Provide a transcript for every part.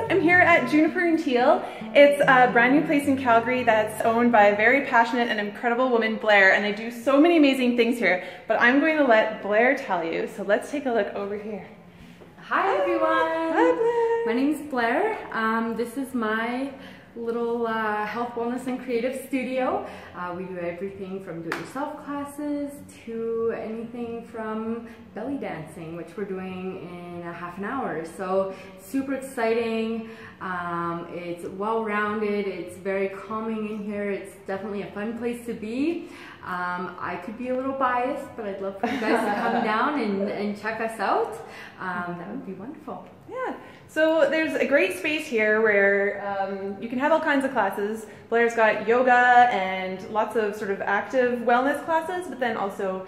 I'm here at Juniper and Teal. It's a brand new place in Calgary that's owned by a very passionate and incredible woman, Blair, and they do so many amazing things here, but I'm going to let Blair tell you, so let's take a look over here. Hi everyone! Hi Blair! My name is Blair. This is my little health, wellness, and creative studio. We do everything from do-it-yourself classes to anything from belly dancing, which we're doing in a half an hour. So super exciting. It's well-rounded. It's very calming in here. It's definitely a fun place to be. I could be a little biased, but I'd love for you guys to come down and check us out. That would be wonderful. Yeah. So there's a great space here where you can have all kinds of classes. Blair's got yoga and lots of sort of active wellness classes, but then also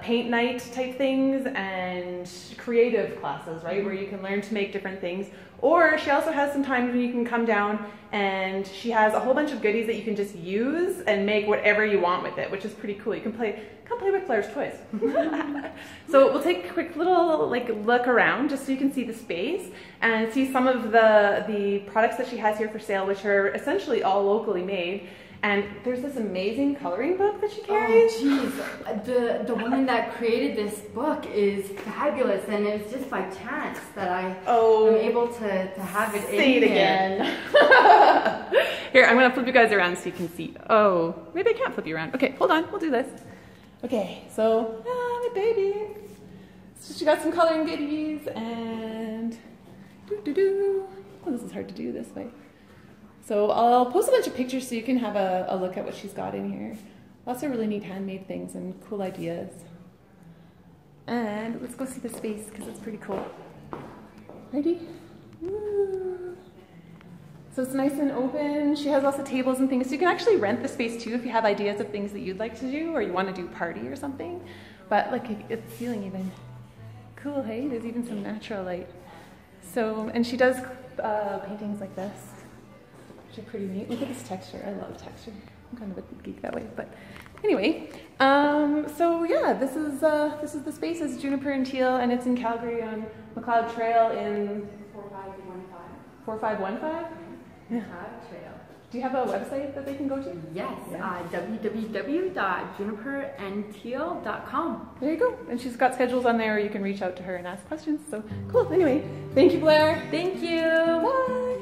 paint night type things and creative classes, right, where you can learn to make different things. Or she also has some times when you can come down and she has a whole bunch of goodies that you can just use and make whatever you want with it, which is pretty cool. You can play with Blair's toys. So we'll take a quick little look around just so you can see the space and see some of the products that she has here for sale, which are essentially all locally made. And there's this amazing coloring book that she carries. Oh, jeez. The woman that created this book is fabulous, and it was just by chance that I am able to have it say in it again. Here, I'm going to flip you guys around so you can see. Oh, maybe I can't flip you around. Okay, hold on. We'll do this. Okay, so, my baby. So she got some coloring goodies and Oh, this is hard to do this way. So I'll post a bunch of pictures so you can have a look at what she's got in here. Lots of really neat handmade things and cool ideas. And let's go see the space because it's pretty cool. Ready? Woo. So it's nice and open. She has lots of tables and things. So you can actually rent the space too if you have ideas of things that you'd like to do or you want to do a party or something. But look, it's ceiling even. Cool, hey? There's even some natural light. So, and she does paintings like this. Which are pretty neat. Look at this texture. I love texture. I'm kind of a geek that way, but anyway. So yeah, this is the space. It's Juniper and Teal, and it's in Calgary on McLeod Trail in 4515. 4515. Yeah. Trail. Do you have a website that they can go to? Yes, www.juniperandteal.com. There you go. And she's got schedules on there, or you can reach out to her and ask questions. So cool. Anyway, thank you, Blair. Thank you. Bye.